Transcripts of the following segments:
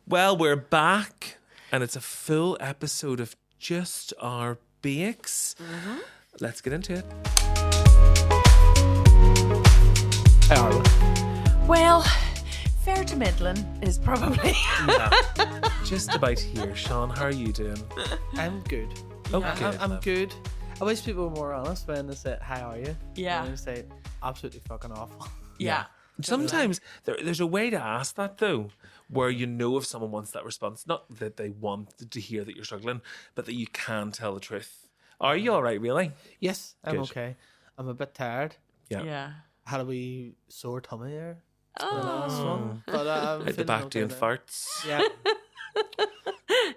Well, we're back, and it's a full episode of just our bakes. Mm-hmm. Let's get into it. How are we? Well, fair to middling is probably. Just about here. Sean, how are you doing? I'm good. Oh, Yeah, good. I'm good. I wish people were more honest when they say, "How are you?" Yeah. And they say, "Absolutely fucking awful." Yeah. Sometimes there's a way to ask that, though, where you know if someone wants that response. Not that they want to hear that you're struggling, but that you can tell the truth. Are you all right, really? Yes, I'm Good. okay. I'm a bit tired. Yeah. Yeah. Had a wee sore tummy there. The Oh. last one, but Like the feeling back okay doing now. farts. Yeah.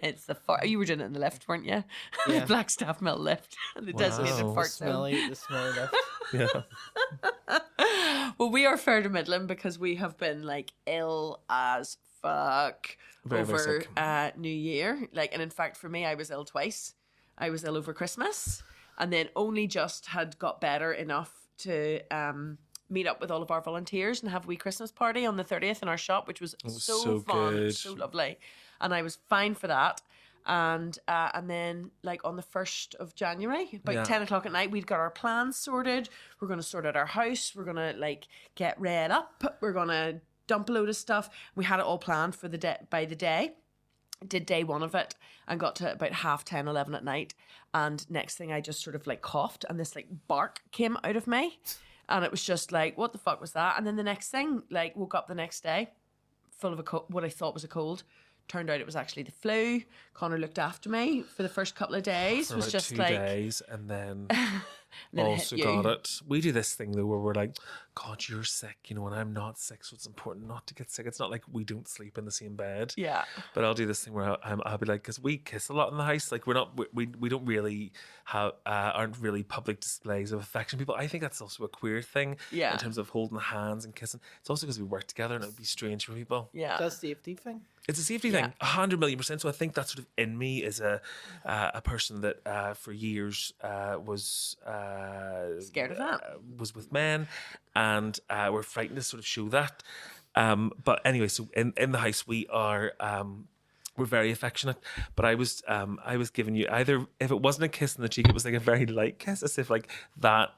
It's the fart. You were doing it in the lift, weren't you? Yeah. Black staff mill lift. The Wow. designated The The fart zone. smelly lift. Yeah. Well, we are fair to middling because we have been like ill as fuck Very, very over sick. New Year. Like, and in fact, for me, I was ill twice. I was ill over Christmas, and then only just had got better enough to meet up with all of our volunteers and have a wee Christmas party on the 30th in our shop, which was so fun, good. so lovely, and I was fine for that. And then like on the 1st of January, about Yeah. 10 o'clock at night, we'd got our plans sorted. We're going to sort out our house. We're going to like get read up. We're going to dump a load of stuff. We had it all planned for the day by the day. Did day one of it and got to about 10:30, 11 at night. And next thing I just sort of like coughed and this like bark came out of me. And it was just like, what the fuck was that? And then the next thing, like woke up the next day full of what I thought was a cold. Turned out it was actually the flu. Connor looked after me for the first couple of days. For Was about just 2 like, days, and then then it also hit you. got it. We do this thing though where we're like, God, you're sick, you know, and I'm not sick, so it's important not to get sick. It's not like we don't sleep in the same bed. Yeah. But I'll do this thing where I'll be like, because we kiss a lot in the house, like we don't really have aren't really public displays of affection. People, I think that's also a queer thing. Yeah. In terms of holding hands and kissing, it's also because we work together and it would be strange for people. Yeah. That's a safety thing. It's a safety Yeah. thing, 100,000,000%. So I think that's sort of in me as a person that for years was Scared of that. was with men, and we're frightened to sort of show that. But anyway, so in the house we are. We're very affectionate, but I was giving you either, if it wasn't a kiss on the cheek, it was like a very light kiss, as if like that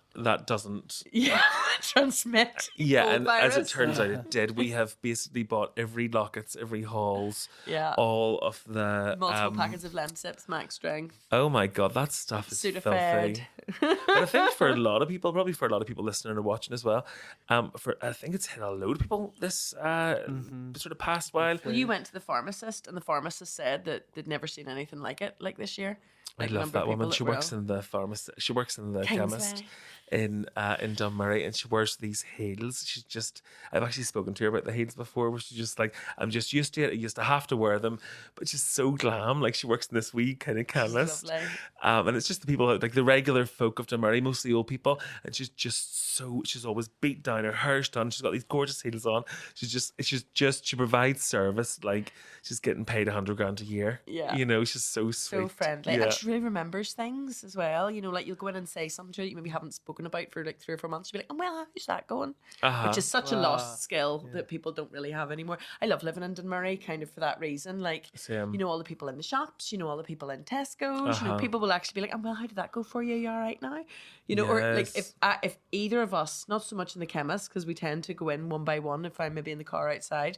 doesn't. Yeah. Transmit. Yeah, old and as it virus. turns out, it did. We have basically bought every lockets, every halls, Yeah. all of the Multiple packets of Lemsips, max strength, Oh my god, that stuff is filthy. Sudafed. And I think for a lot of people, probably for a lot of people listening or watching as well, I think it's hit a load of people this sort of past while. Well, you went to the pharmacist, and the pharmacist said that they'd never seen anything like it, like this year. I Like, the love number of that woman. people She that were works ill. in the pharmacy. She works in the Kingsway. chemist in Dunmurray, and she wears these heels. She's just. I've actually spoken to her about the heels before, where she's just like, I'm just used to it. I used to have to wear them, but she's so glam. Like she works in this wee kind of chemist, lovely. and it's just the people like the regular folk of Dunmurray, mostly old people, and she's just so. She's always beat down. Her hair's done. She's got these gorgeous heels on. She provides service like she's getting paid 100 grand a year. Yeah. You know, she's so sweet. So friendly. Yeah. And she really remembers things as well. You know, like you'll go in and say something to her that you maybe haven't spoken about for like 3 or 4 months. She'll be like, oh, well, how's that going? Uh-huh. Which is such a lost skill that people don't really have anymore. I love living in Dunmurray kind of for that reason. Like, Same. you know, all the people in the shops, you know, all the people in Tesco's, you know, Uh-huh. people will actually be like, oh, well, how did that go for you? You all right now? You know, or like Yes. if either of us, not so much in the chemist, because we tend to go in one by one if I'm maybe in the car outside,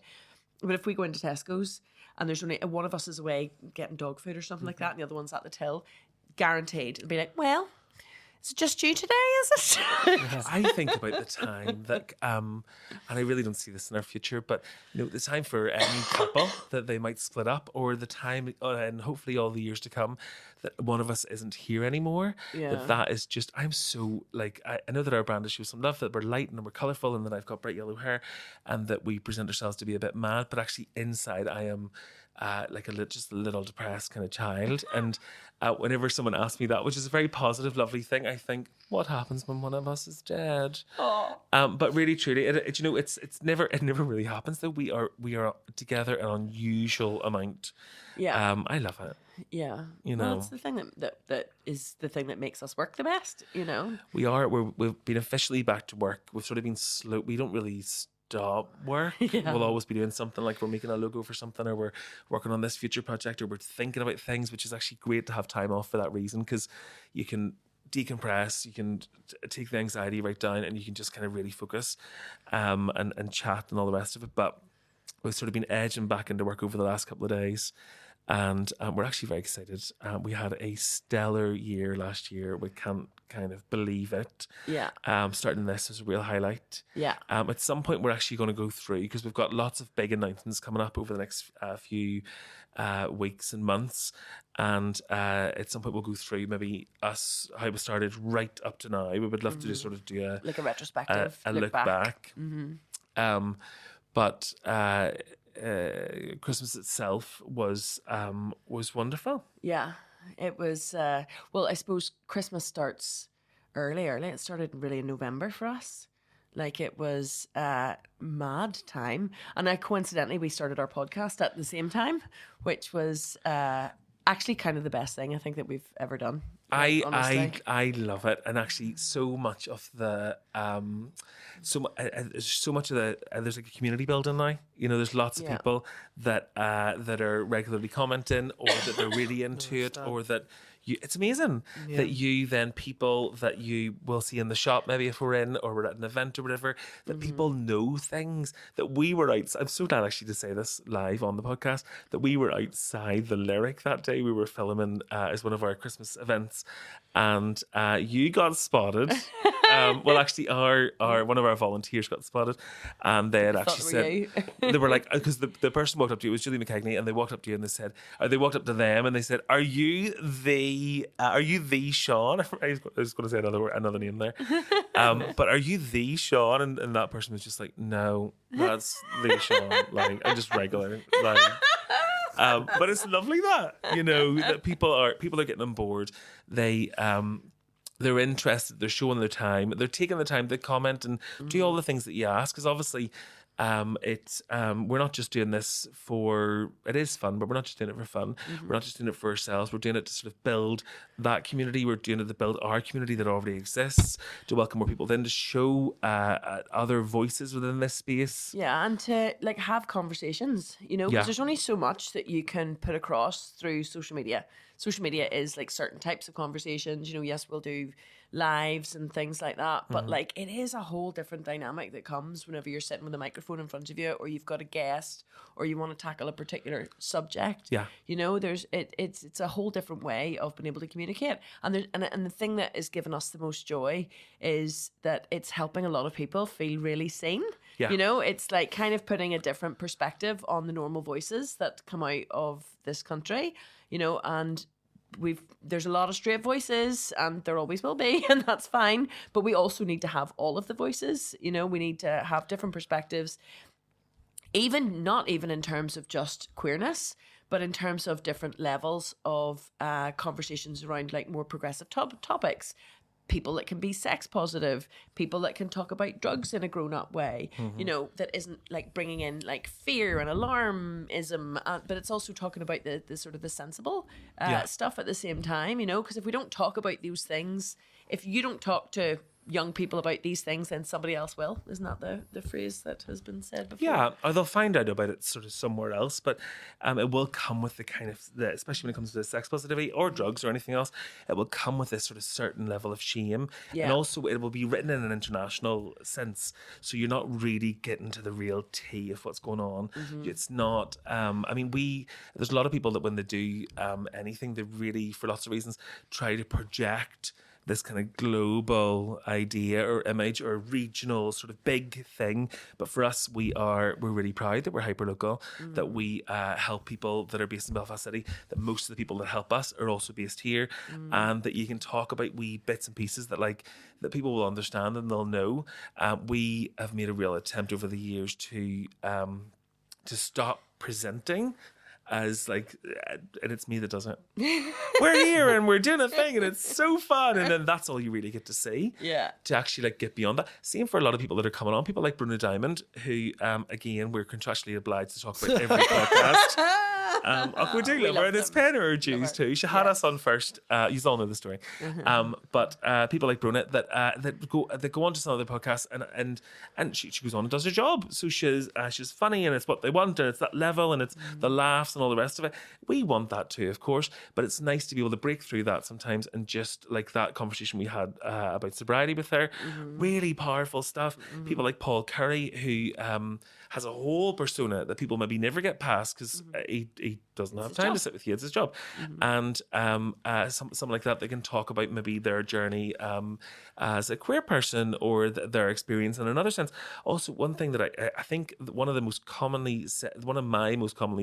but if we go into Tesco's and there's only one of us is away getting dog food or something like that, and the other one's at the till, guaranteed it'll be like, well, is it just you today, is it? I think about the time that, and I really don't see this in our future, but you know, the time for any couple that they might split up, or the time, and hopefully all the years to come, that one of us isn't here anymore. Yeah. That is just, I'm so like, I know that our brand shows some love, that we're light and we're colourful, and that I've got bright yellow hair, and that we present ourselves to be a bit mad, but actually inside I am like just a little depressed kind of child. And whenever someone asks me that, which is a very positive, lovely thing, I think, what happens when one of us is dead? But really, truly, it you know, it never really happens. Though we are together an unusual amount. Yeah. I love it. Yeah. You Well, know. it's the thing that is the thing that makes us work the best, you know? We've been officially back to work. We've sort of been slow. We don't really stop work. Yeah. We'll always be doing something, like we're making a logo for something, or we're working on this future project, or we're thinking about things, which is actually great to have time off for that reason, because you can decompress, you can take the anxiety right down, and you can just kind of really focus and chat and all the rest of it. But we've sort of been edging back into work over the last couple of days, and we're actually very excited. We had a stellar year last year. We can't kind of believe it. Yeah. Starting this was a real highlight. Yeah. At some point, we're actually going to go through, because we've got lots of big announcements coming up over the next few weeks and months. And at some point, we'll go through maybe us, how we started right up to now. We would love to just sort of do a retrospective, a look back. But Christmas itself was wonderful. Yeah, it was. Well, I suppose Christmas starts early. It started really in November for us. Like, it was mad time. And coincidentally, we started our podcast at the same time, which was actually kind of the best thing I think that we've ever done. I love it, and actually so much of the so much of the there's like a community building now. You know, there's lots of people that are regularly commenting, or that they're really into it, or that it's amazing that you then people that you will see in the shop, maybe if we're in or we're at an event or whatever, that people know things that we were outside. I'm so glad actually to say this live on the podcast, that we were outside the Lyric that day. We were filming as one of our Christmas events, and you got spotted. Well, actually, our one of our volunteers got spotted, and they had actually said they were like, because the person walked up to you, it was Julie McKegney, and they walked up to you and they said, they walked up to them and they said, "Are you the Seán?" I was going to say another name there, but are you the Seán? And that person was just like, "No, that's the Seán." Like, I'm just regular. Like, but it's lovely that, you know, that people are getting on board. They're interested, they're showing their time, they're taking the time to comment and do all the things that you ask, because obviously we're not just doing this for, it is fun, but we're not just doing it for fun. We're not just doing it for ourselves. We're doing it to sort of build that community. We're doing it to build our community that already exists, to welcome more people in, to show other voices within this space. Yeah, and to like have conversations, you know, because there's only so much that you can put across through social media. Social media is like certain types of conversations, you know. Yes, we'll do lives and things like that, but like, it is a whole different dynamic that comes whenever you're sitting with a microphone in front of you, or you've got a guest, or you want to tackle a particular subject. Yeah, you know, it's a whole different way of being able to communicate. And the thing that is giving us the most joy is that it's helping a lot of people feel really seen. Yeah. You know, it's like kind of putting a different perspective on the normal voices that come out of this country, you know, and there's a lot of straight voices, and there always will be, and that's fine. But we also need to have all of the voices, you know, we need to have different perspectives, not even in terms of just queerness, but in terms of different levels of conversations around like more progressive topics. People that can be sex positive, people that can talk about drugs in a grown-up way, you know, that isn't like bringing in like fear and alarmism, but it's also talking about the sort of the sensible stuff at the same time, you know, because if we don't talk about those things, if you don't talk to young people about these things, then somebody else will. Isn't that the phrase that has been said before? Yeah, or they'll find out about it sort of somewhere else, but it will come with the kind of, especially when it comes to sex positivity or drugs or anything else, it will come with this sort of certain level of shame. Yeah. And also it will be written in an international sense, so you're not really getting to the real tea of what's going on. It's not, I mean, there's a lot of people that when they do anything, they really, for lots of reasons, try to project this kind of global idea or image or regional sort of big thing. But for us, we're really proud that we're hyperlocal, that we help people that are based in Belfast City, that most of the people that help us are also based here, and that you can talk about wee bits and pieces that people will understand and they'll know. We have made a real attempt over the years to stop presenting as like, and it's me that does it. We're here and we're doing a thing and it's so fun, and then that's all you really get to see. Yeah. To actually like get beyond that. Same for a lot of people that are coming on, people like Bruno Diamond, who again we're contractually obliged to talk about every podcast. We do love her, and it's paying her dues too. She had us on first. You all know the story. But people like Brona that go on to some other podcasts, and she goes on and does her job. So she's funny, and it's what they want, and it's that level, and it's the laughs and all the rest of it. We want that too, of course, but it's nice to be able to break through that sometimes, and just like that conversation we had about sobriety with her, really powerful stuff. People like Paul Curry, who has a whole persona that people maybe never get past because he doesn't have time to sit with you. It's his job. And someone like that can talk about maybe their journey as a queer person, or their experience in another sense. Also, one thing that I think one of my most commonly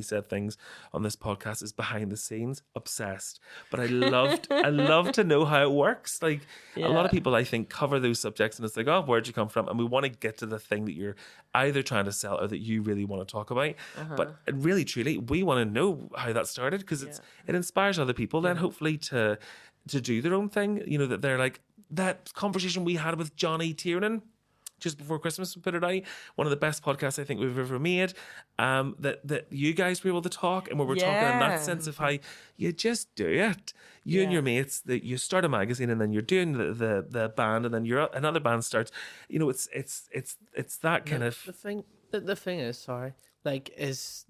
said things on this podcast is behind the scenes obsessed. But I love to know how it works. Like a lot of people, I think, cover those subjects, and it's like, oh, where'd you come from? And we want to get to the thing that you're either trying to sell or that you really want to talk about. But really, truly, we want to know how that started, because it inspires other people then hopefully to do their own thing. You know, that they're like, that conversation we had with Johnny Tiernan just before Christmas, we put it out, one of the best podcasts I think we've ever made, that you guys were able to talk, and we were talking in that sense of how you just do it. You and your mates, that you start a magazine, and then you're doing the band, and then another band starts. You know, it's that kind of the thing is, sorry, is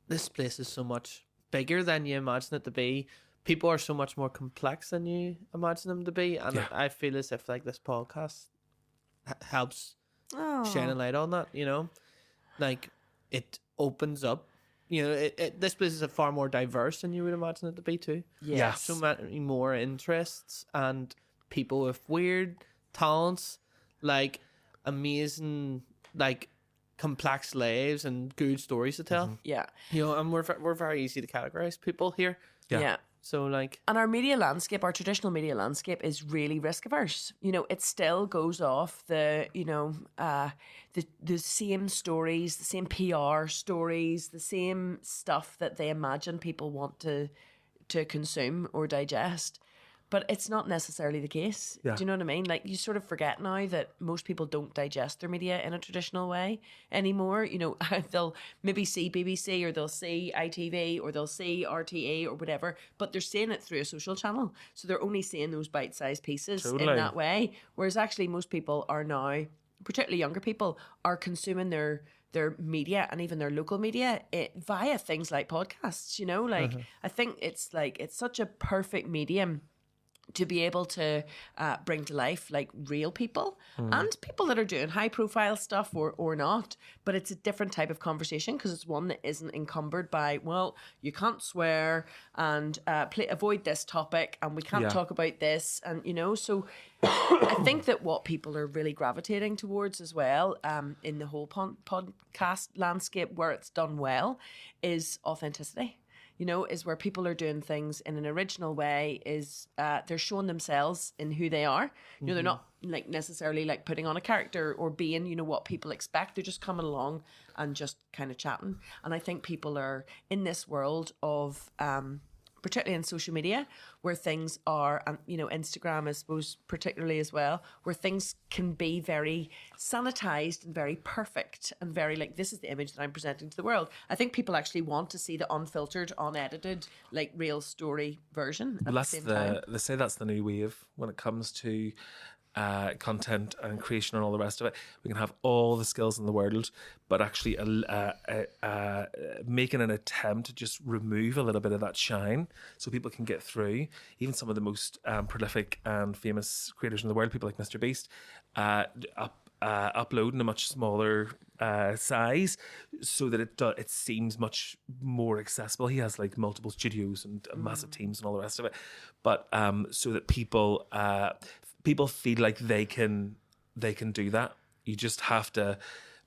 this place is so much bigger than you imagine it to be. People are so much more complex than you imagine them to be, and I feel as if this podcast helps shine a light on that. You know, it opens up. You know, this place is far more diverse than you would imagine it to be too. Yes. So many more interests and people with weird talents, amazing, complex lives and good stories to tell. Yeah. You know, and we're very easy to categorize people here. Yeah. So and our media landscape, our traditional media landscape, is really risk averse. You know, it still goes off the same stories, the same PR stories, the same stuff that they imagine people want to consume or digest. But it's not necessarily the case. Yeah. Do you know what I mean? You sort of forget now that most people don't digest their media in a traditional way anymore. You know, they'll maybe see BBC, or they'll see ITV, or they'll see RTE or whatever, but they're seeing it through a social channel. So they're only seeing those bite-sized pieces in that way. Whereas actually most people are now, particularly younger people, are consuming their media, and even their local media, via things like podcasts. You know, I think it's such a perfect medium to be able to bring to life real people and people that are doing high profile stuff or not, but it's a different type of conversation, because it's one that isn't encumbered by, well, you can't swear, and avoid this topic, and we can't talk about this, and you know. So I think that what people are really gravitating towards as well, in the whole podcast landscape where it's done well, is authenticity. You know, is where people are doing things in an original way, is they're showing themselves in who they are. You know, they're not necessarily putting on a character or being, you know, what people expect. They're just coming along and just kind of chatting. And I think people are in this world of, particularly in social media, where things are, you know, Instagram, I suppose, particularly as well, where things can be very sanitized and very perfect and very this is the image that I'm presenting to the world. I think people actually want to see the unfiltered, unedited, real story version at the same time. They say that's the new wave when it comes to content and creation and all the rest of it. We can have all the skills in the world, but actually making an attempt to just remove a little bit of that shine so people can get through. Even some of the most prolific and famous creators in the world, people like Mr. Beast, upload in a much smaller size so that it seems much more accessible. He has multiple studios and massive teams and all the rest of it, but so that people feel like they can do that. You just have to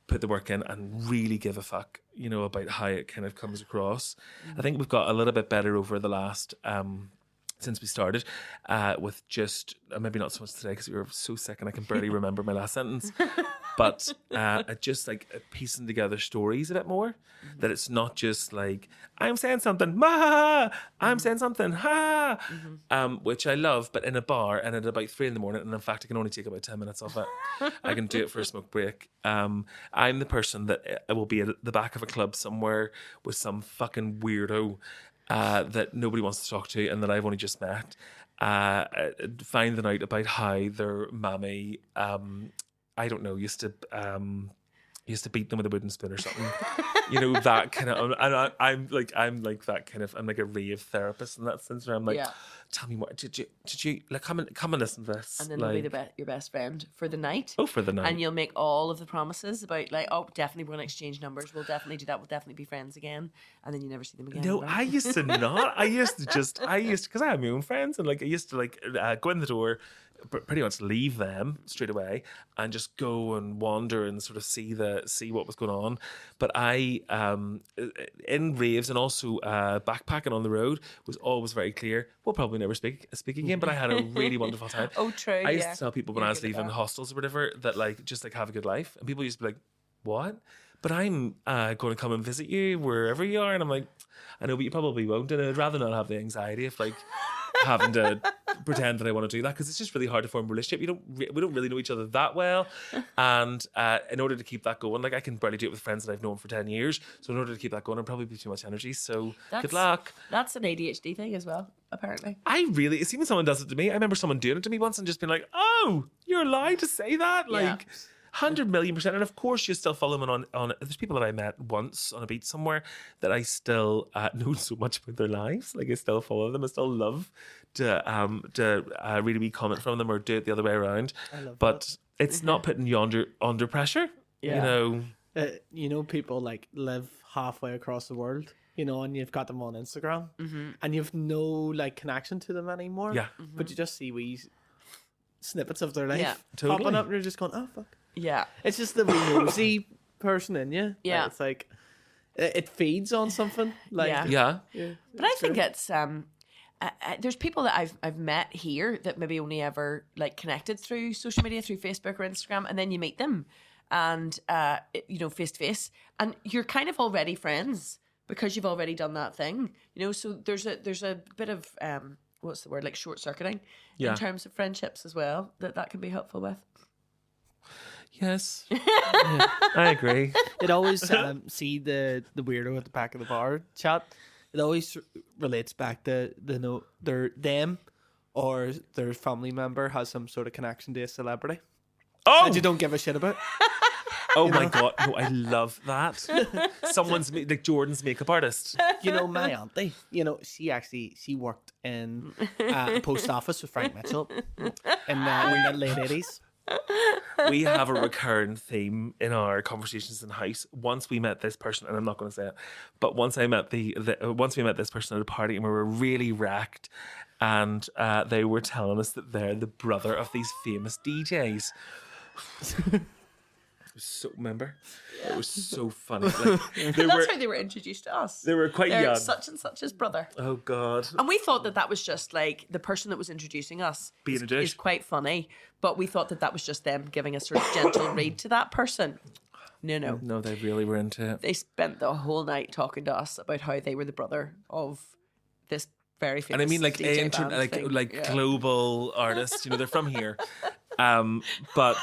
put the work in and really give a fuck, you know, about how it kind of comes across. I think we've got a little bit better over the last since we started, with just maybe not so much today because we were so sick and I can barely remember my last sentence, but just like piecing together stories a bit more. That it's not just like I'm saying something, ma, I'm saying something, ha, which I love, but in a bar and at about 3 a.m, and in fact I can only take about 10 minutes off it. I can do it for a smoke break. I'm the person that will be at the back of a club somewhere with some fucking weirdo that nobody wants to talk to and that I've only just met, finding out about how their mammy, I don't know, used to beat them with a wooden spoon or something. You know, that kind of, and I'm like that kind of, I'm like a rave therapist in that sense where I'm like, tell me what, did you, like, come and listen to this. And then like, they'll be your best friend for the night. Oh, for the night. And you'll make all of the promises about like, oh, definitely we're going to exchange numbers. We'll definitely do that. We'll definitely be friends again. And then you never see them again. No, I used to not. I used to, because I have my own friends and like, I used to like go in the door, pretty much leave them straight away and just go and wander and sort of see what was going on. But I in raves and also backpacking on the road was always very clear. We'll probably never speak again, but I had a really wonderful time. Oh, true. I used to tell people when I was leaving hostels or whatever that like just like have a good life, and people used to be like, "What?" But I'm going to come and visit you wherever you are, and I'm like, I know, but you probably won't, and I'd rather not have the anxiety of like having to pretend that I want to do that, because it's just really hard to form a relationship. We don't really know each other that well, and in order to keep that going, like I can barely do it with friends that I've known for 10 years. So in order to keep that going, I'd probably be too much energy. So good luck. That's an ADHD thing as well, apparently. See when someone does it to me, I remember someone doing it to me once and just being like, "Oh, you're allowed to say that?" Like. 100,000,000%. And of course you still follow them on there's people that I met once on a beach somewhere that I still know so much about their lives. Like I still follow them. I still love to read a wee comment from them or do it the other way around. But it's not putting you under pressure. You know, people like live halfway across the world, you know, and you've got them on Instagram and you've no like connection to them anymore. Yeah. But you just see wee snippets of their life totally popping up and you're just going, oh fuck. Yeah. It's just the wee nosy person in you. Yeah. It's like it feeds on something. Like yeah. But I think it's there's people that I've met here that maybe only ever like connected through social media, through Facebook or Instagram, and then you meet them and you know, face to face, and you're kind of already friends because you've already done that thing, you know. So there's a bit of what's the word, like short circuiting in terms of friendships as well, that can be helpful with. Yes, I agree. It always see the weirdo at the back of the bar chat. It always relates back to them or their family member has some sort of connection to a celebrity that you don't give a shit about. Oh my God, no, I love that. Someone's like Jordan's makeup artist. You know, my auntie, you know, she worked in a post office with Frank Mitchell in the late 80s. We have a recurring theme in our conversations in house. Once we met this person, and I'm not going to say it, but once I met once we met this person at a party, and we were really wrecked, and they were telling us that they're the brother of these famous DJs. Remember? It was so funny. Like, That's how they were introduced to us. They were quite They're young. such and such's brother. Oh God. And we thought that was just like the person that was introducing us Being a douche. is quite funny, but we thought that was just them giving a sort of gentle read to that person. No, they really were into it. They spent the whole night talking to us about how they were the brother of this very famous. And I mean, like DJ band thing. global artists. You know, they're from here. But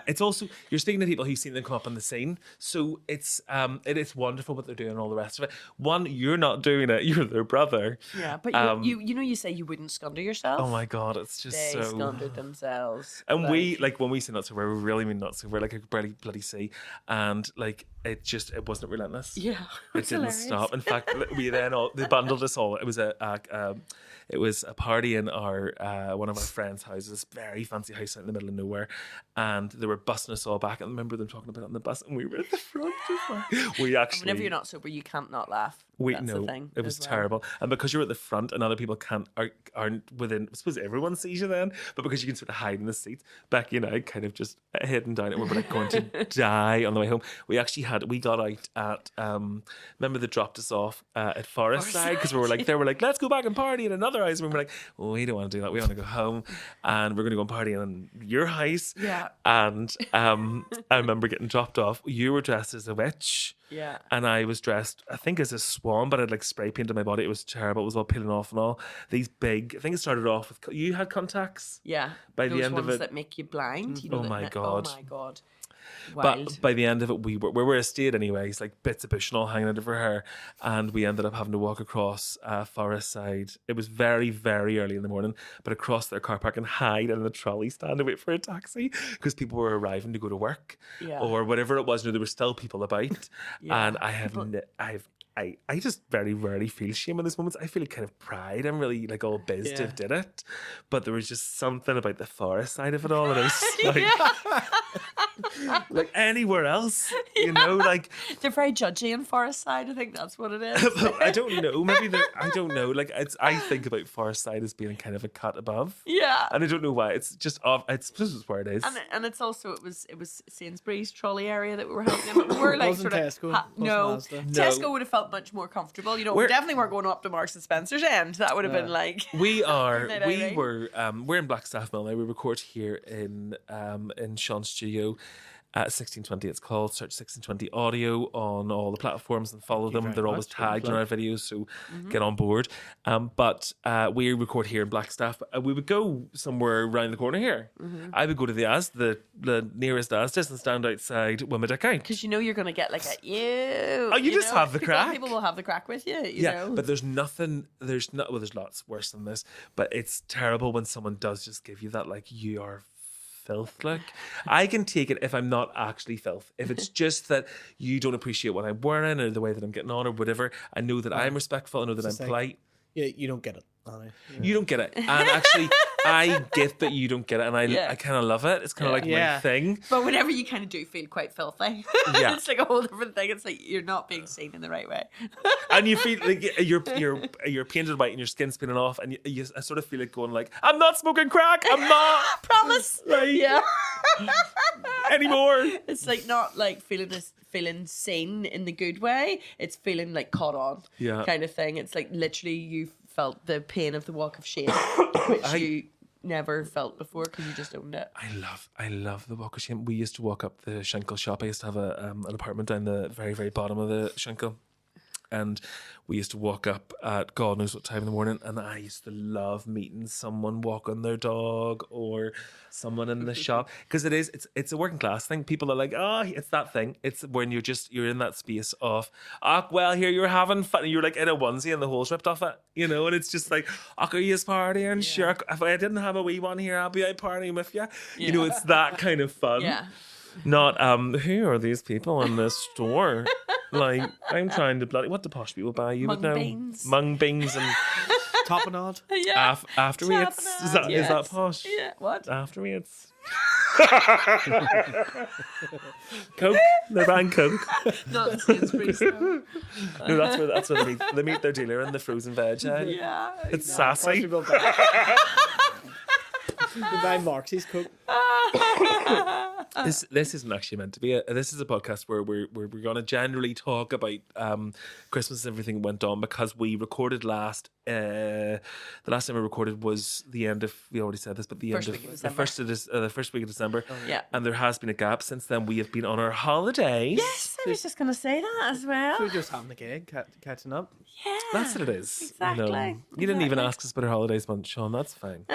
it's also, you're speaking to people who've seen them come up on the scene, so it is wonderful what they're doing and all the rest of it. One, you're not doing it, you're their brother. Yeah, but you know, you say you wouldn't scunder yourself. Oh my God, it's just they so scundered themselves. And we, like, when we say not so, we really mean not so, we're like a bloody sea, and like it wasn't relentless. Yeah, it didn't stop. In fact, they bundled us all. It was a party in our one of our friends' houses, very fancy house out in the middle of nowhere, and they were busing us all back. And I remember them talking about it on the bus, and we were at the front. We actually, whenever you're not sober, you can't not laugh. That's the thing. It was terrible, and because you're at the front and other people aren't within. I suppose everyone sees you then, but because you can sort of hide in the seats, Becky and I kind of just heading down, and we were like going to die on the way home. We actually got out at remember they dropped us off at Forest Side because we were like, they were like, let's go back and party in another house. And we were like, oh, we don't want to do that. We want to go home, and we're going to go and party in your house. Yeah. And I remember getting dropped off. You were dressed as a witch. Yeah. And I was dressed, I think, as a swan, but I'd like spray painted my body. It was terrible. It was all peeling off and all. These big, I think it started off with, you had contacts? Yeah. By Those the end ones of it. that make you blind. You know, Oh my God. Oh my God. Wild. But by the end of it, we were a state anyways, like bits of bush and all hanging out of her hair. And we ended up having to walk across Forest Side. It was very, very early in the morning, but across their car park and hide in the trolley stand and wait for a taxi because people were arriving to go to work or whatever it was. You know, there were still people about. And I just very rarely feel shame in those moments. I feel kind of pride. I'm really like all biz to have did it. But there was just something about the Forest Side of it all. And I was like, like anywhere else, you know, like they're very judgy in Forest Side. I think that's what it is. I don't know. Maybe I don't know. Like I think about Forest Side as being kind of a cut above. Yeah. And I don't know why. It's just off. It's just where it is. And it's also it was Sainsbury's trolley area that we were hanging in. We were like Wasn't sort of Tesco, wasn't Asda. Tesco would have felt much more comfortable. You know, we definitely weren't going up to Marks and Spencer's end. That would have been like we're in Blackstaff Mill now. We record here in Sean's studio. 1620 it's called. Search 1620 audio on all the platforms and follow them. They're always tagged in our videos, so get on board. But we record here in Blackstaff. We would go somewhere around the corner here. I would go to the nearest Asda's and stand outside Wimmedick out. because you know you're going to get like a you just know? have the crack. People will have the crack with you. You know? But there's nothing. There's lots worse than this. But it's terrible when someone does just give you that, like, you are filth. Like, I can take it if I'm not actually filth. If it's just that you don't appreciate what I'm wearing or the way that I'm getting on or whatever, I know that I'm respectful. I know that I'm polite. Yeah, you don't get it, Annie. You don't get it. And actually, I get that you don't get it, and I kind of love it. It's kind of like my thing. But whenever you kind of do feel quite filthy, it's like a whole different thing. It's like you're not being seen in the right way. And you feel like you're painted white and your skin's spinning off, and I sort of feel like going like, I'm not smoking crack. I'm not. Promise. Like, Yeah. anymore. It's like not like feeling seen in the good way. It's feeling like caught on, kind of thing. It's like literally you felt the pain of the walk of shame, which you never felt before because you just owned it. I love the walk of shame. We used to walk up the Schenkel shop. I used to have an apartment down the very, very bottom of the Schenkel. And we used to walk up at God knows what time in the morning, and I used to love meeting someone walking their dog or someone in the shop, because it's a working class thing. People are like, oh, it's that thing. It's when you're in that space of, well, here you're having fun. You're like in a onesie and the hole's ripped off it, you know, and it's just like, are you partying? Sure. If I didn't have a wee one here, I'll be out partying with you. You know, it's that kind of fun. Yeah. Not who are these people in this store? Like, I'm trying to what do posh people buy? You would know mung beans and Tapenade. Yeah. After eats. Is that posh? Yeah. What? After eats. Coke. They're buying Coke. Not Sainsbury's. No. No, that's where they meet their dealer in the frozen veg. Yeah. It's sassy. Buy Marxie's Coke. This isn't actually meant to be. This is a podcast where we're going to generally talk about Christmas and everything that went on, because we recorded last. The last time we recorded was the end of. We already said this, but the first week of December. Oh, yeah. And there has been a gap since then. We have been on our holidays. Yes, I was just going to say that as well. We're just having a gig, catching up. Yeah. That's what it is. Exactly. You know, you didn't even ask us about our holidays, but Sean, that's fine.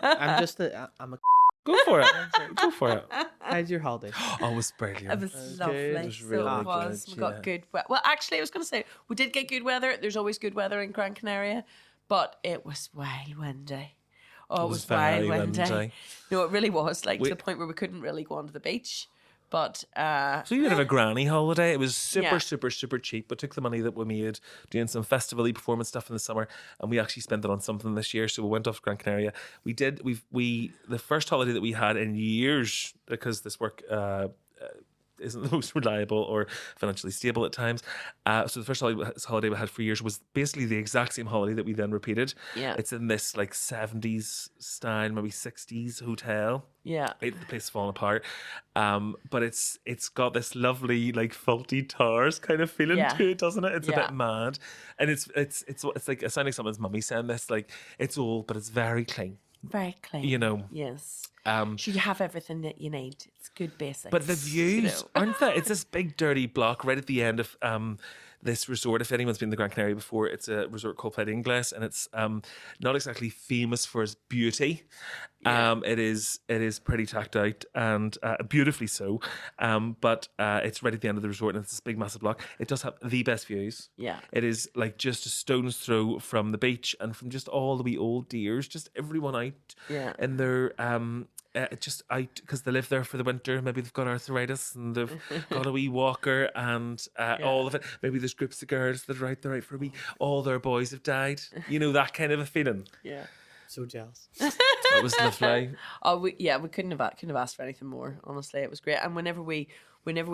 I'm a. Go for it. Go for it. How's your holiday? Oh, it was brilliant. It was lovely. It was really so it was. good, We got good weather. Well, actually, I was going to say, we did get good weather. There's always good weather in Gran Canaria, but it was wild windy. Oh, it was wild windy. No, it really was. Like, to the point where we couldn't really go onto the beach. But so you did have a granny holiday. It was super cheap. We took the money that we made doing some festival-y performance stuff in the summer, and we actually spent it on something this year. So we went off to Gran Canaria. We did. The first holiday that we had in years, because this work isn't the most reliable or financially stable at times. So the first holiday we had for years was basically the exact same holiday that we then repeated. Yeah. It's in this like 70s style, maybe 60s hotel. Yeah. The place is falling apart. But it's got this lovely like faulty towers kind of feeling to it, doesn't it? It's a bit mad. And it's like, it sounds like someone's mummy saying this, like it's old, but it's very clean. Very clean. You know. Yes. So you have everything that you need. It's good basics. But the views, aren't they? It's this big dirty block right at the end of this resort. If anyone's been to the Gran Canaria before, it's a resort called Playa Ingles, and it's not exactly famous for its beauty. Yeah. It is pretty tacked out and beautifully so. But it's right at the end of the resort, and it's this big massive block. It does have the best views. Yeah. It is like just a stone's throw from the beach and from just all the wee old dears, just everyone out. Yeah. And they're just out because they live there for the winter. Maybe they've got arthritis and they've got a wee walker and all of it. Maybe there's groups of girls that are out there out for a wee. All their boys have died. You know, that kind of a feeling. Yeah. So jealous. That was lovely. We couldn't have asked for anything more. Honestly, it was great. And whenever we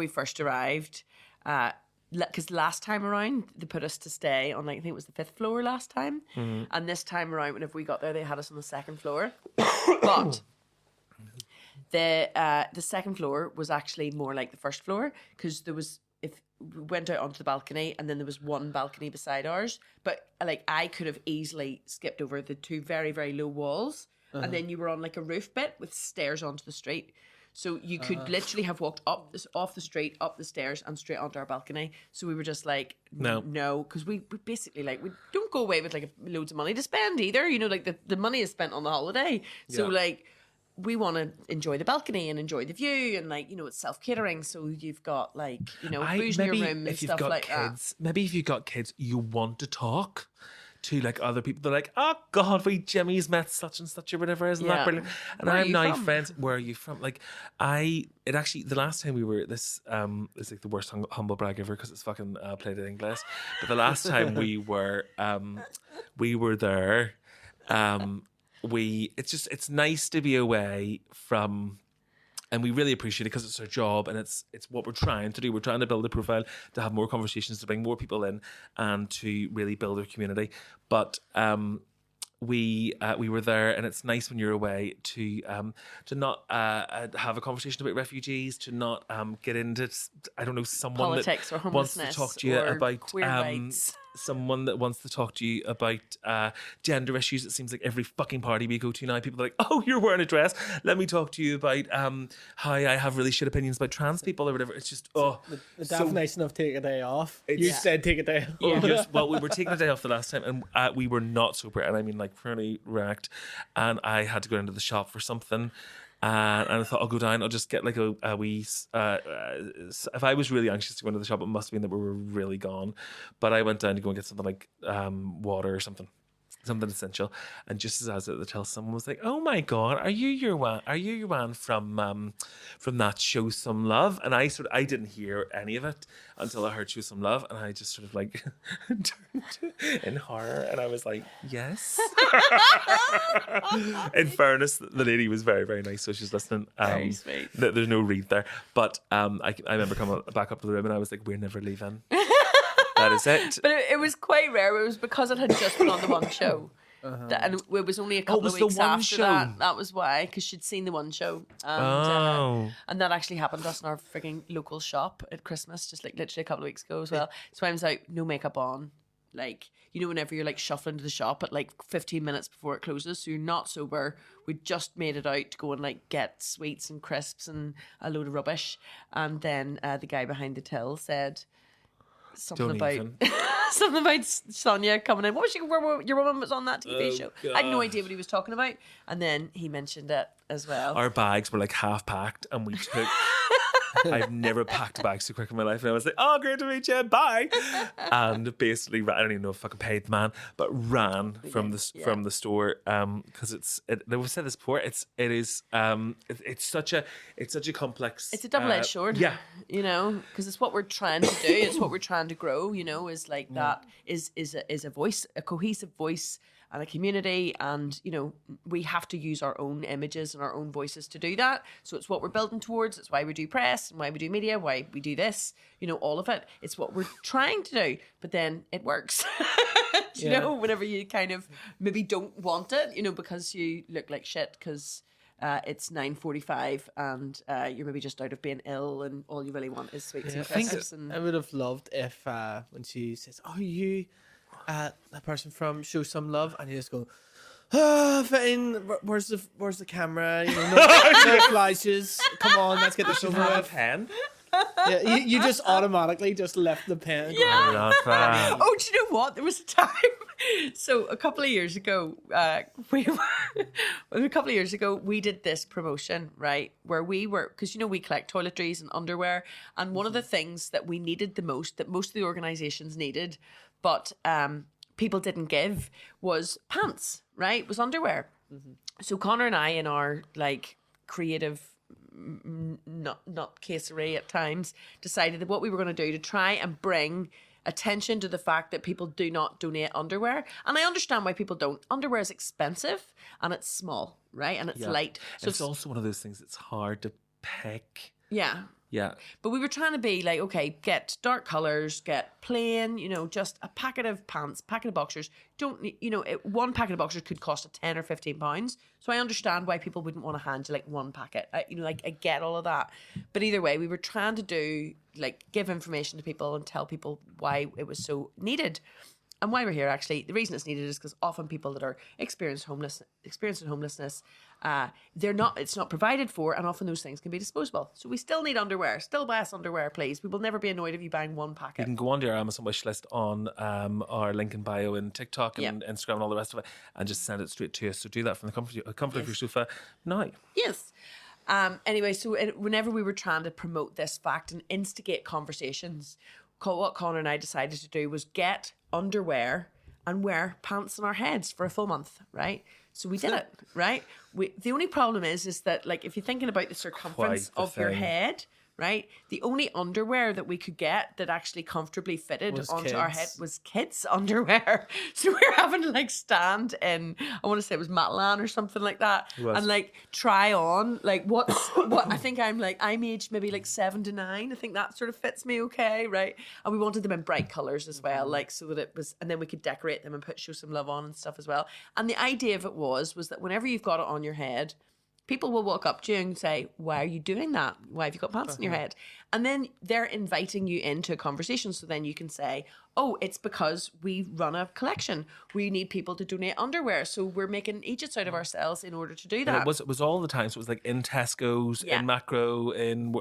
first arrived, because last time around they put us to stay on, like, I think it was the 5th floor last time, and this time around whenever we got there they had us on the 2nd floor. But the 2nd floor was actually more like the 1st floor, because we went out onto the balcony and then there was one balcony beside ours, but like I could have easily skipped over the 2 very, very low walls, and then you were on like a roof bit with stairs onto the street. So you could literally have walked off the street, up the stairs, and straight onto our balcony. So we were just like, no, because we basically, like, we don't go away with like loads of money to spend either. You know, like the money is spent on the holiday. So like, we want to enjoy the balcony and enjoy the view, and like, you know, it's self-catering, so you've got like, you know, booze in your room and stuff like that. Maybe if you've got kids, you want to talk to like other people. They're like, oh God, Jimmy's met such and such or whatever, isn't that brilliant? And I'm now friends. Where are you from? Like, the last time we were, this is like the worst humble brag ever because it's fucking Playa Ingles. But the last time we were there, it's nice to be away from, and we really appreciate it because it's our job and it's what we're trying to do. We're trying to build a profile, to have more conversations, to bring more people in, and to really build our community. But we were there, and it's nice when you're away to not have a conversation about refugees, to not get into, I don't know, someone politics that or wants to talk to you about queer rights. Someone that wants to talk to you about gender issues. It seems like every fucking party we go to now, people are like, oh, you're wearing a dress, let me talk to you about how I have really shit opinions about trans people or whatever. It's just the definition of take a day off. You said take a day off. Well, we were taking a day off the last time, and we were not sober, and I mean like fairly wrecked, and I had to go into the shop for something. And I thought, I'll go down, I'll just get like a wee if I was really anxious to go into the shop, it must have been that we were really gone. But I went down to go and get something like water or something essential, and just as I was at the till, someone was like, "Oh my God, are you your one from that Show Some Love?" And I didn't hear any of it until I heard Show Some Love, and I just sort of like turned in horror, and I was like, "Yes." In fairness, the lady was very, very nice, so she's listening. Very sweet. There's no read there, but I remember coming back up to the room, and I was like, "We're never leaving." That is it. But it was quite rare. It was because it had just been on the one show. And it was only a couple of weeks after that. That was why, because she'd seen the one show. And that actually happened to us in our freaking local shop at Christmas, just like literally a couple of weeks ago as well. So I was out, no makeup on. Like, you know, whenever you're like shuffling to the shop at like 15 minutes before it closes, so you're not sober. We just made it out to go and like get sweets and crisps and a load of rubbish. And then the guy behind the till said something about Sonia coming in. What was your woman was on that TV show? God. I had no idea what he was talking about, and then he mentioned it as well. Our bags were like half packed, and we took. I've never packed a bag so quick in my life, and I was like, "Oh, great to meet you, bye!" And basically, I don't even know if I could pay the man, but ran from the store because they have said this before. It's such a complex. It's a double-edged sword. Yeah, you know, because it's what we're trying to do. It's what we're trying to grow. You know, is like that is a voice, a cohesive voice. and a community, and we have to use our own images and our own voices to do that. So it's what we're building towards. It's why we do press and why we do media, why we do this, all of it. It's what we're trying to do, but then it works. Whenever you kind of maybe don't want it, because you look like shit because it's 9:45 and you're maybe just out of being ill and all you really want is sweets and crisps. I would have loved if when she says, "Oh, you that person from Show Some Love," and you just go, fine, where's the camera? No flashes. Come on, let's get this over with. Pen. Yeah, you just automatically just left the pen. Yeah. Oh, do you know what? There was a time. So a couple of years ago, we did this promotion, right? Where we were, because we collect toiletries and underwear, and one of the things that we needed the most, that most of the organisations needed, but people didn't give, was pants, right? Was underwear. Mm-hmm. So Connor and I, in our creative nutcasery at times, decided that what we were going to do to try and bring attention to the fact that people do not donate underwear. And I understand why people don't. Underwear is expensive and it's small, right? And it's light. So it's also one of those things that's hard to pick. Yeah. Yeah. But we were trying to be like, okay, get dark colours, get plain, just a packet of pants, packet of boxers. Don't need, one packet of boxers could cost a 10 or 15 pounds. So I understand why people wouldn't want to hand you one packet. I get all of that. But either way, we were trying to do, give information to people and tell people why it was so needed. And why we're here, actually, the reason it's needed is because often people that are experiencing homelessness, it's not provided for, and often those things can be disposable. So we still need underwear. Still buy us underwear, please. We will never be annoyed if you buying one packet. You can go onto our Amazon wish list on our link in bio and TikTok and Instagram and all the rest of it, and just send it straight to us. So do that from the comfort of your sofa now. Yes. Anyway, so whenever we were trying to promote this fact and instigate conversations, what Connor and I decided to do was get underwear and wear pants on our heads for a full month, right? So we did it, right? The only problem is that if you're thinking about the circumference of your head, right? The only underwear that we could get that actually comfortably fitted onto our head was kids' underwear. So we were having to stand in, I want to say it was Matalan or something like that, and try on what I think I'm aged maybe 7 to 9. I think that sort of fits me okay, right? And we wanted them in bright colours as well, so that it was, and then we could decorate them and Show Some Love on and stuff as well. And the idea of it was that whenever you've got it on your head, people will walk up to you and say, "Why are you doing that? Why have you got pants on your head?" And then they're inviting you into a conversation. So then you can say, "Oh, it's because we run a collection. We need people to donate underwear. So we're making agents out of ourselves in order to do that." And it was all the time. So it was in Tesco's, in Macro, in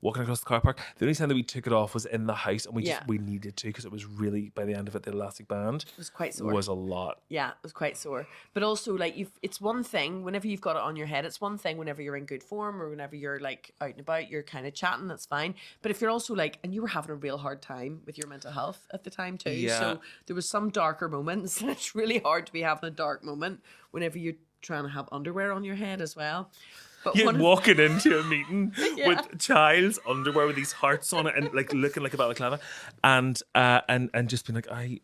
walking across the car park. The only time that we took it off was in the house, and we needed to, because it was really, by the end of it, the elastic band. It was quite sore. It was a lot. Yeah, it was quite sore. But also, it's one thing whenever you've got it on your head. It's one thing whenever you're in good form or whenever you're out and about, you're kind of chatting. That's fine. But if you're also and you were having a real hard time with your mental health at the time too. Yeah. So there was some darker moments. And it's really hard to be having a dark moment whenever you're trying to have underwear on your head as well. But you're walking into a meeting with child's underwear with these hearts on it and looking like a balaclava, and just being I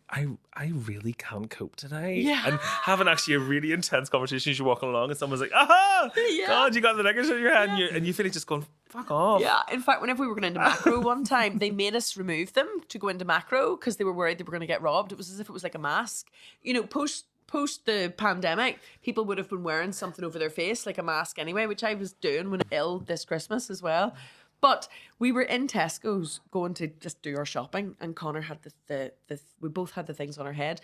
really can't cope today, and having actually a really intense conversation as you're walking along, and someone's like, "Aha, God, you got the knickers on your head," and you feel just going, "Fuck off." Yeah. In fact, whenever we were going into Macro one time, they made us remove them to go into Macro because they were worried they were going to get robbed. It was as if it was like a mask, Post the pandemic, people would have been wearing something over their face, like a mask anyway, which I was doing when ill this Christmas as well. But we were in Tesco's going to just do our shopping, and Connor had we both had the things on our head.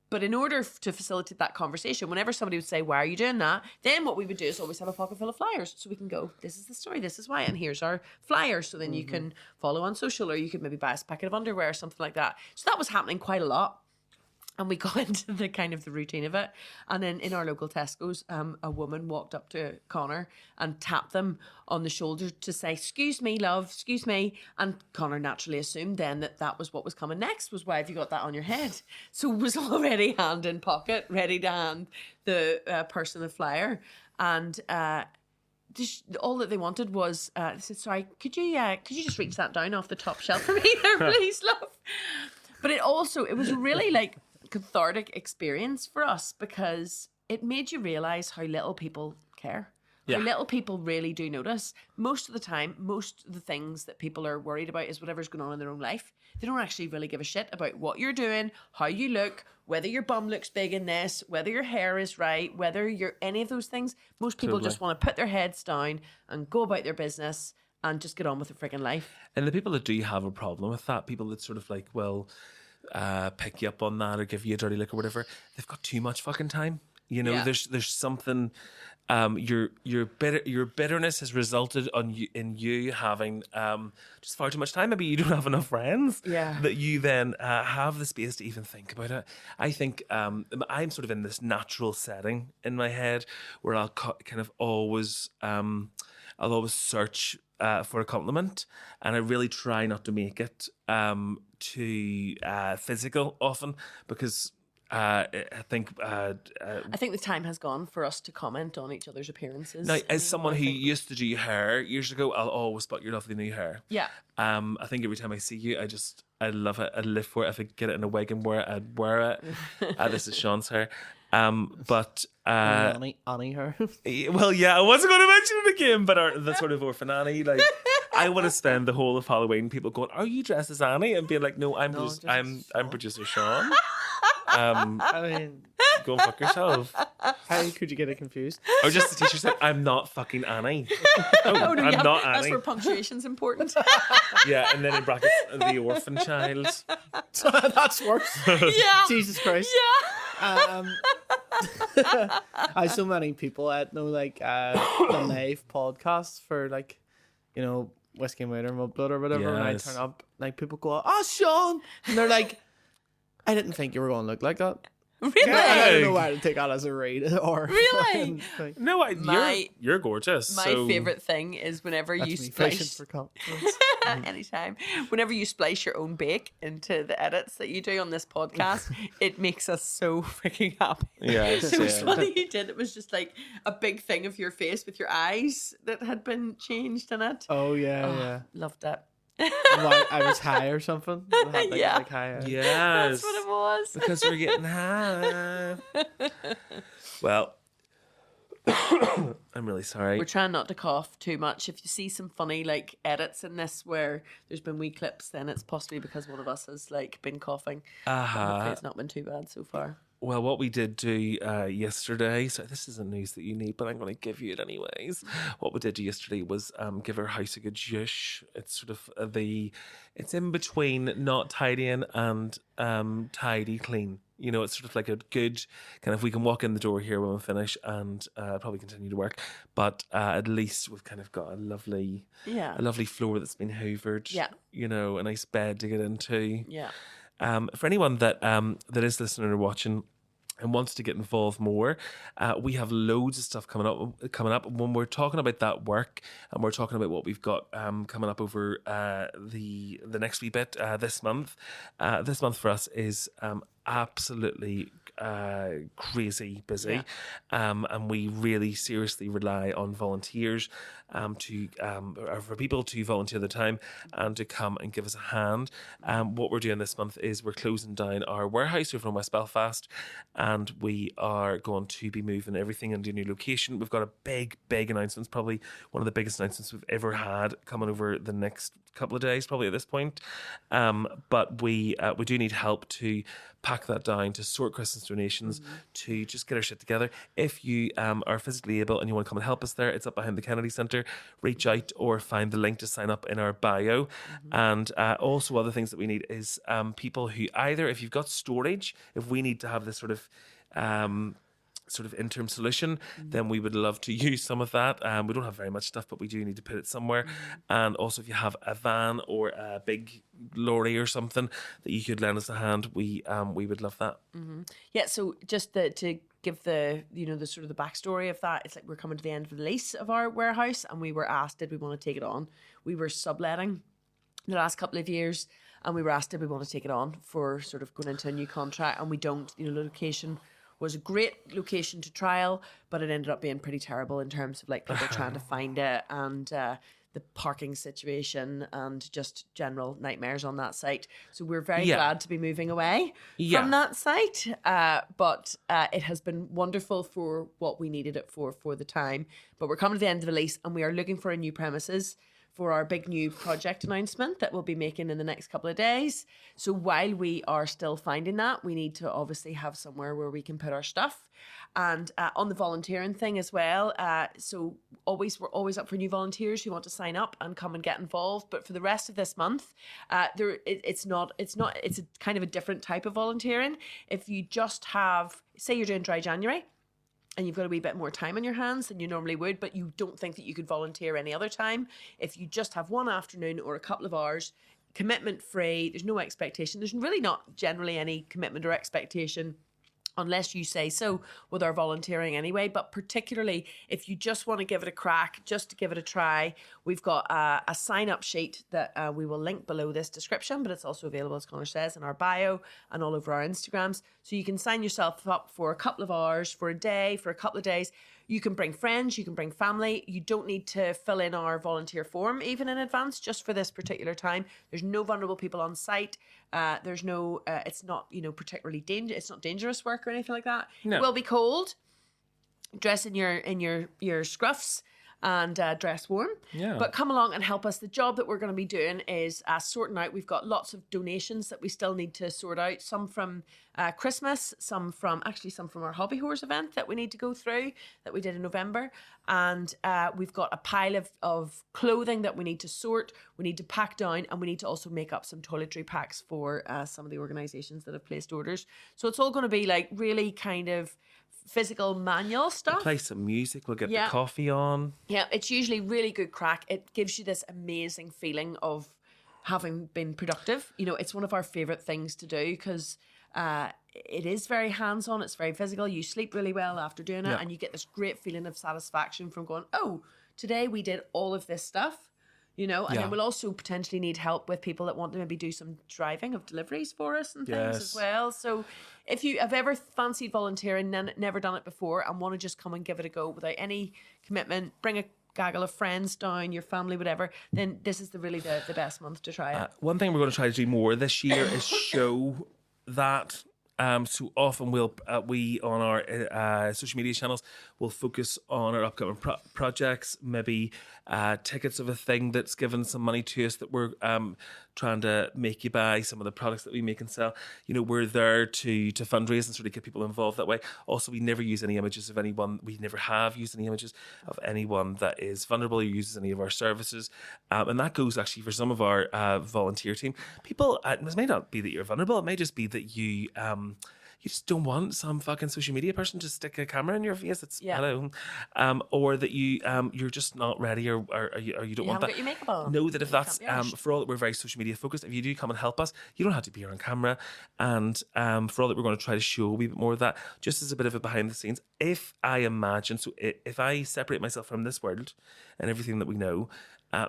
But in order to facilitate that conversation, whenever somebody would say, "Why are you doing that?" then what we would do is always have a pocket full of flyers. So we can go, "This is the story, this is why, and here's our flyer." So then you can follow on social, or you could maybe buy us a packet of underwear or something like that. So that was happening quite a lot. And we got into the kind of the routine of it. And then in our local Tesco's, a woman walked up to Connor and tapped them on the shoulder to say, "Excuse me, love, excuse me." And Connor naturally assumed then that was what was coming next, was, "Why have you got that on your head?" So it was already hand in pocket, ready to hand the person the flyer. And all that they wanted was, they said, "Sorry, could you just reach that down off the top shelf for me there, please, love?" But it was really cathartic experience for us because it made you realise how little people care. Yeah. How little people really do notice. Most of the time, most of the things that people are worried about is whatever's going on in their own life. They don't actually really give a shit about what you're doing, how you look, whether your bum looks big in this, whether your hair is right, whether you're any of those things. Most people just want to put their heads down and go about their business and just get on with their freaking life. And the people that do have a problem with that, people that sort of like, will pick you up on that or give you a dirty look or whatever, they've got too much fucking time. You know, Yeah. there's something. Your bitterness has resulted in you having just far too much time. Maybe you don't have enough friends. Yeah. That you then have the space to even think about it. I think I'm sort of in this natural setting in my head where I'll kind of always I'll always search for a compliment, and I really try not to make it too physical often because. I think the time has gone for us to comment on each other's appearances. now, as someone who used to do hair years ago, I'll always spot your lovely new hair. Yeah. I think every time I see you, I love it. I live for it. If I could get it in a wig and wear it, I'd wear it. This is Seán's hair. But Annie her. well, yeah, I wasn't going to mention it again, but the sort of orphan Annie, like I want to spend the whole of Halloween people going, "Are you dressed as Annie?" and being like, "No, I'm producer Seán." I mean, Go and fuck yourself. how could you get it confused? Or just the teacher said, "I'm not fucking Annie." Oh, no, I'm not that's Annie. where punctuation's important. Yeah, and then in brackets, the orphan child. That's worse. Yeah. Jesus Christ. Yeah. I so many people at the live podcasts for like, you know, Whiskey and Waiter, Mudblood or whatever, and I Yes. turn up, like people go, "Oh, Seán," and they're like, "I didn't think you were going to look like that." Really? I don't know why to take that as a read or Really? like, No, My- you're gorgeous. My so- favourite thing is whenever that's you me fishing splice for compliments. anytime. Whenever you splice your own bake into the edits that you do on this podcast, it makes us so freaking happy. Yes, It was yeah. funny you did. It was just like a big thing of your face with your eyes that had been changed in it. Oh yeah. Loved it. Why, I was high or something. I had, like, Yeah. like high eyes. Yes. That's what it was. Because we're getting high. Well, I'm really sorry. We're trying not to cough too much. If you see some funny like edits in this where there's been wee clips, then it's possibly because one of us has like been coughing. Hopefully it's not been too bad so far. Well, what we did do yesterday, so this isn't news that you need, but I'm going to give you it anyways. What we did do yesterday was give our house a good zhuzh. It's sort of it's in between not tidying and tidy clean. You know, it's sort of like a good kind of, we can walk in the door here when we finish and probably continue to work, but at least we've kind of got a lovely floor that's been hoovered. Yeah. You know, a nice bed to get into. Yeah. For anyone that is listening or watching and wants to get involved more, we have loads of stuff coming up. When we're talking about that work and we're talking about what we've got coming up over the next wee bit this month. This month for us is absolutely crazy busy, and we really seriously rely on volunteers for people to volunteer their time and to come and give us a hand. What we're doing this month is we're closing down our warehouse over in West Belfast, and we are going to be moving everything into a new location. We've got a big announcement, probably one of the biggest announcements we've ever had coming over the next couple of days, probably at this point. But we do need help to pack that down, to sort Christmas donations, to just get our shit together. If you are physically able and you want to come and help us there, it's up behind the Kennedy Centre. Reach out or find the link to sign up in our bio. And also other things that we need is people who either, if you've got storage, if we need to have this sort of interim solution, then we would love to use some of that. We don't have very much stuff, but we do need to put it somewhere. And also, if you have a van or a big lorry or something that you could lend us a hand, we would love that. Yeah, so just to give the sort of the backstory of that, it's like we're coming to the end of the lease of our warehouse, and we were asked, did we want to take it on? We were subletting the last couple of years, and we were asked, did we want to take it on for sort of going into a new contract? And we don't. The location was a great location to trial, but it ended up being pretty terrible in terms of like people trying to find it, and the parking situation and just general nightmares on that site. So we're very Yeah. glad to be moving away Yeah. from that site. But it has been wonderful for what we needed it for the time. But we're coming to the end of the lease and we are looking for a new premises for our big new project announcement that we'll be making in the next couple of days. So while we are still finding that, we need to obviously have somewhere where we can put our stuff. And on the volunteering thing as well, so we're always up for new volunteers who want to sign up and come and get involved. But for the rest of this month, it's a kind of a different type of volunteering. If you just have, say you're doing Dry January, and you've got a wee bit more time on your hands than you normally would, but you don't think that you could volunteer any other time. If you just have one afternoon or a couple of hours, commitment free, there's no expectation. There's really not generally any commitment or expectation unless you say so with our volunteering anyway. But particularly if you just want to give it a crack, just to give it a try, we've got a sign-up sheet that we will link below this description, but it's also available, as Connor says, in our bio and all over our Instagrams. So you can sign yourself up for a couple of hours, for a day, for a couple of days. You can bring friends, you can bring family. You don't need to fill in our volunteer form even in advance, just for this particular time. There's no vulnerable people on site. There's no, it's not, particularly it's not dangerous work or anything like that. No. It will be cold. Dress in your scruffs and dress warm. Yeah. But come along and help us. The job that we're going to be doing is sorting out. We've got lots of donations that we still need to sort out. Some from Christmas, some from our Hobby Horse event that we need to go through that we did in November. And we've got a pile of clothing that we need to sort, we need to pack down, and we need to also make up some toiletry packs for some of the organisations that have placed orders. So it's all going to be like really kind of physical manual stuff. Play some music, we'll get Yeah. the coffee on. Yeah, it's usually really good crack. It gives you this amazing feeling of having been productive. It's one of our favourite things to do because it is very hands-on, it's very physical. You sleep really well after doing it, Yeah. and you get this great feeling of satisfaction from going, oh, today we did all of this stuff. And Yeah. then we'll also potentially need help with people that want to maybe do some driving of deliveries for us and things as Yes. well. So if you have ever fancied volunteering and never done it before and want to just come and give it a go without any commitment, bring a gaggle of friends down, your family, whatever, then this is the best month to try it. One thing we're going to try to do more this year is show that. So often we on our social media channels will focus on our upcoming projects, maybe tickets of a thing that's given some money to us that we're trying to make you buy, some of the products that we make and sell. We're there to fundraise and sort of get people involved that way. Also, we never use any images of anyone. We never have used any images of anyone that is vulnerable or uses any of our services. And that goes actually for some of our volunteer team. People, it may not be that you're vulnerable. It may just be that you just don't want some fucking social media person to stick a camera in your face. It's hello, or that you're just not ready, or you don't want that. Got your makeup on. Know that if that's can't be arsed. for all that we're very social media focused. If you do come and help us, you don't have to be here on camera. And for all that we're going to try to show a wee bit more of that, just as a bit of a behind the scenes. If I separate myself from this world and everything that we know.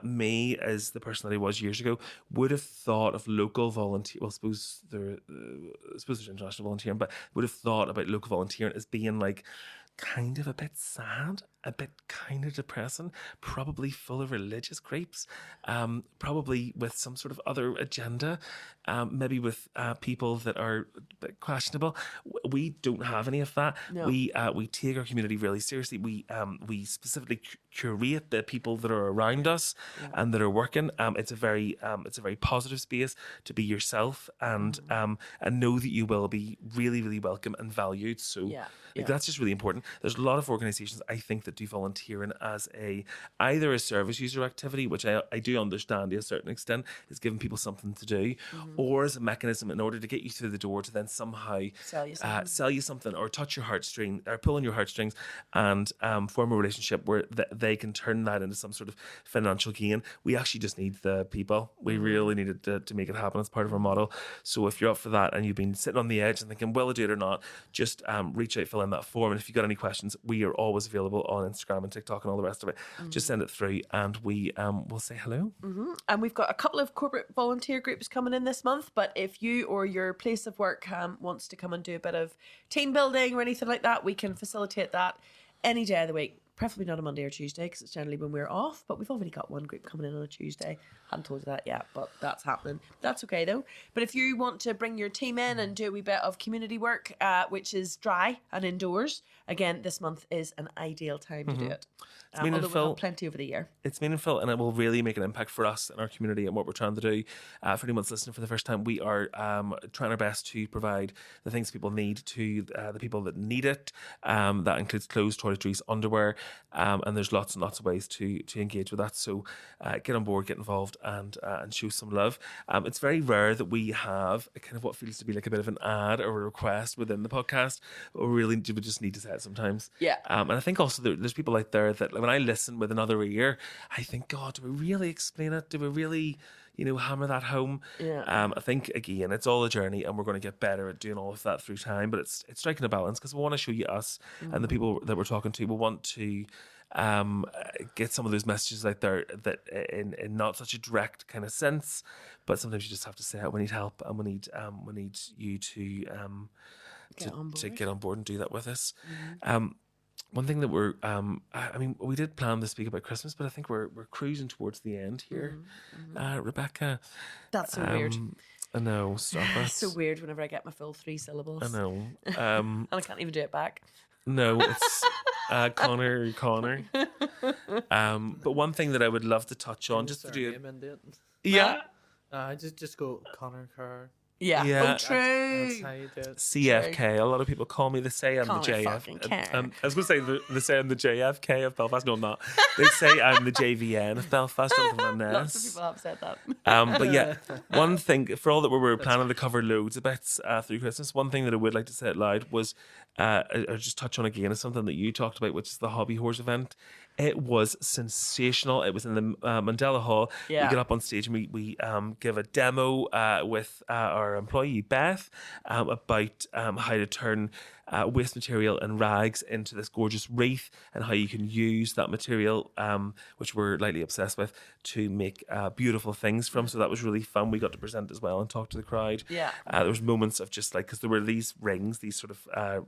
Me, as the person that I was years ago, would have thought of local volunteer. Well, I suppose there's international volunteering, but would have thought about local volunteering as being like kind of a bit sad, a bit kind of depressing, probably full of religious creeps, probably with some sort of other agenda, maybe with people that are a bit questionable. We don't have any of that. No. We take our community really seriously. We specifically curate the people that are around us and that are working. It's a very positive space to be yourself and know that you will be really, really welcome and valued. So that's just really important. There's a lot of organisations I think that do volunteering as either a service user activity, which I do understand to a certain extent, is giving people something to do, or as a mechanism in order to get you through the door to then somehow sell you something or touch your heartstring or pull on your heartstrings and form a relationship where they can turn that into some sort of financial gain. We actually just need the people. We really needed to make it happen as part of our model. So if you're up for that and you've been sitting on the edge and thinking, will I do it or not, just reach out, fill in that form. And if you've got any questions, we are always available on Instagram and TikTok and all the rest of it. Just send it through and we will say hello. And we've got a couple of corporate volunteer groups coming in this month, but if you or your place of work wants to come and do a bit of team building or anything like that, we can facilitate that any day of the week. preferably not a Monday or Tuesday because it's generally when we're off. But we've already got one group coming in on a Tuesday. Hadn't told you that yet, but that's happening. That's okay though. But if you want to bring your team in and do a wee bit of community work, which is dry and indoors, again, this month is an ideal time to do it. It's meaningful. Although we'll have plenty over the year. It's meaningful, and it will really make an impact for us and our community and what we're trying to do. For anyone that's listening for the first time, we are trying our best to provide the things people need to the people that need it. That includes clothes, toiletries, underwear, and there's lots and lots of ways to engage with that. So get on board, get involved, and show some love. It's very rare that we have a kind of what feels to be like a bit of an ad or a request within the podcast, but we just need to say it sometimes. Yeah. And I think also there's people out there that, like, when I listen with another ear, I think, God, do we really explain it? Do we really, hammer that home? Yeah. I think, again, it's all a journey, and we're going to get better at doing all of that through time, but it's striking a balance, because we want to show you us and the people that we're talking to. We want to get some of those messages out there that in not such a direct kind of sense, but sometimes you just have to say it. We need help, and we need you to get on board and do that with us. One thing that we're, we did plan to speak about Christmas, but I think we're cruising towards the end here. Rebecca. That's so weird. I know, stop it. It's so weird whenever I get my full 3 syllables. I know. And I can't even do it back. No, it's Connor. But one thing that I would love to touch on, just to do it. Yeah. Just go Connor Kerr. Yeah. Yeah. Oh, true. That's how you do it. CFK. A lot of people call me the say I'm the Connor JF. fucking Kerr. I was going to say the say I'm the JFK of Belfast. No, I'm not. They say I'm the JVN of Belfast. Lots of people have said that. But yeah, one thing, for all that we were planning to cover loads of bits through Christmas, one thing that I would like to say out loud was, I'll just touch on again, is something that you talked about, which is the Hobby Horse event. It was sensational. It was in the Mandela Hall. Yeah. We get up on stage and we give a demo with our employee Beth about how to turn waste material and rags into this gorgeous wreath, and how you can use that material, which we're lightly obsessed with, to make beautiful things from. So that was really fun. We got to present as well and talk to the crowd. Yeah. There was moments of just like, because there were these rings, these sort of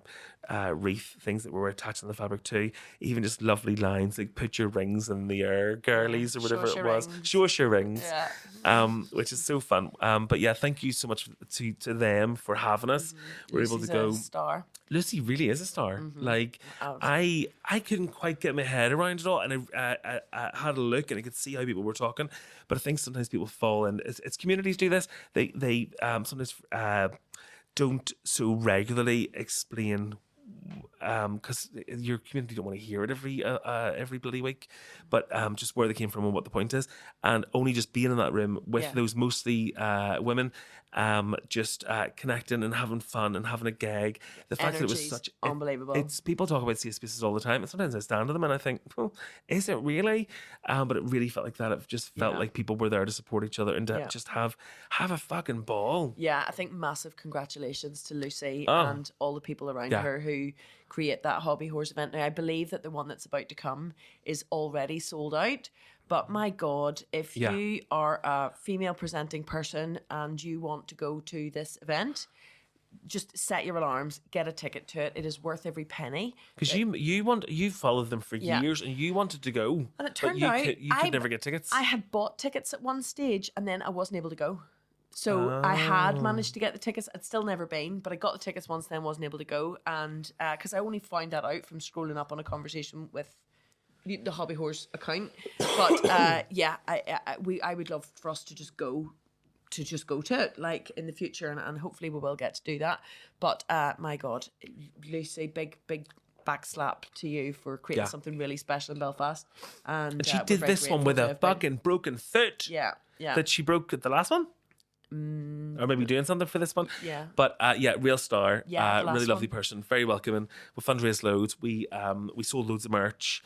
wreath things that were attached in the fabric too. Even just lovely lines like, put your rings in the air, girlies, or whatever it was. Rings. Show us your rings. Yeah. Which is so fun. But yeah, thank you so much to them for having us. We're able to go. A star. Lucy really is a star. Like, I couldn't quite get my head around it all, and I had a look and I could see how people were talking. But I think sometimes people fall in. It's communities do this. They sometimes don't so regularly explain, because your community don't want to hear it every bloody week, but just where they came from and what the point is, and only just being in that room with those mostly women, just connecting and having fun and having a gag. The fact that it was such unbelievable. It's people talk about safe spaces all the time, and sometimes I stand to them and I think, oh, is it really? But it really felt like that. It just felt like people were there to support each other and to just have a fucking ball. Yeah, I think massive congratulations to Lucy and all the people around her who create that Hobby Horse event. Now, I believe that the one that's about to come is already sold out. But my God, if you are a female presenting person and you want to go to this event, just set your alarms, get a ticket to it. It is worth every penny. Because you followed them for years and you wanted to go, and it turned but out you could never get tickets. I had bought tickets at one stage and then I wasn't able to go. So I had managed to get the tickets. I'd still never been, but I got the tickets once, then wasn't able to go. And because I only found that out from scrolling up on a conversation with the Hobby Horse account. But I would love for us to just go to it, like, in the future, and hopefully we will get to do that. But my God, Lucy, big back slap to you for creating something really special in Belfast. And she did this one with a fucking broken foot. Yeah. That she broke at the last one. Or maybe doing something for this one. Yeah. But real star. Yeah, really lovely person. Very welcoming. We fundraised loads. We sold loads of merch.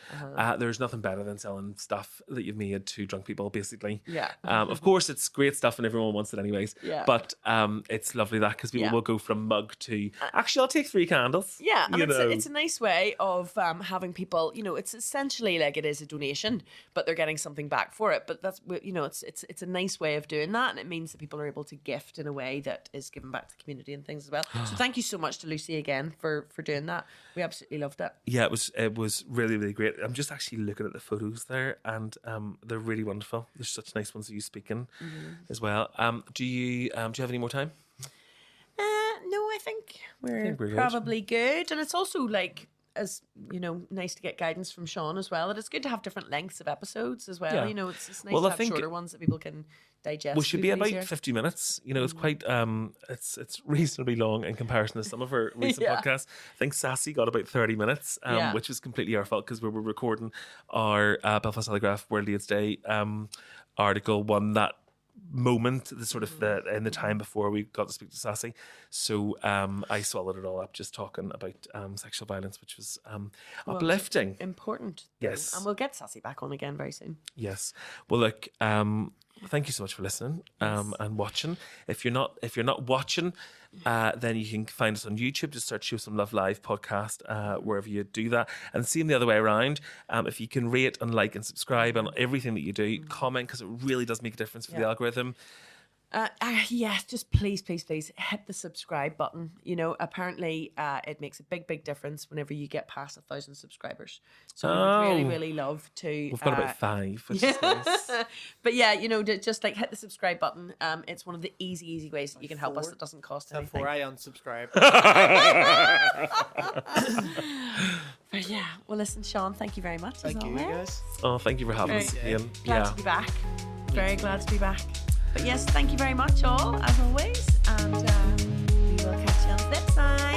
There's nothing better than selling stuff that you've made to drunk people, basically. Yeah. Of course, it's great stuff and everyone wants it anyways. Yeah. But it's lovely that, because people will go from mug to, actually, I'll take 3 candles. Yeah, and it's a nice way of having people, it's essentially like it is a donation, but they're getting something back for it. But that's, it's a nice way of doing that, and it means that people are able to gift in a way that is given back to the community and things as well. So thank you so much to Lucy again for doing that. We absolutely loved it. Yeah, it was really, really great. I'm just actually looking at the photos there, and they're really wonderful. There's such nice ones of you speaking as well. Do you have any more time? No, I think we're good. probably good. And it's also like, as you know, nice to get guidance from Seán as well. That it's good to have different lengths of episodes as well. Yeah. You know, it's nice Well, to I have think shorter ones that people can digest. We should be about easier. 50 minutes. You know, it's quite it's reasonably long in comparison to some of our recent Yeah. podcasts. I think Sassy got about 30 minutes, Yeah. which was completely our fault because we were recording our Belfast Telegraph World AIDS Day article one that moment, the sort of in the time before we got to speak to Sassy. So I swallowed it all up just talking about sexual violence, which was uplifting. Important. Yes. And we'll get Sassy back on again very soon. Yes. Well, look, thank you so much for listening and watching. If you're not watching, then you can find us on YouTube. Just search Show Some Love Live podcast wherever you do that. And same the other way around. If you can rate and like and subscribe on everything that you do, comment, because it really does make a difference for the algorithm. Yes, just please hit the subscribe button. You know, apparently it makes a big difference whenever you get past 1,000 subscribers. So we would really love to. We've got about 5, which is nice. But yeah, you know, just like hit the subscribe button. It's one of the easy ways that you can help us that doesn't cost anything. Before I unsubscribe. But yeah, well, listen, Seán, thank you very much. Thank as you, always. guys. Oh, thank you for having us again. Glad to be back. Very glad to be back. But yes, thank you very much all, as always. And we will catch you on the flip side.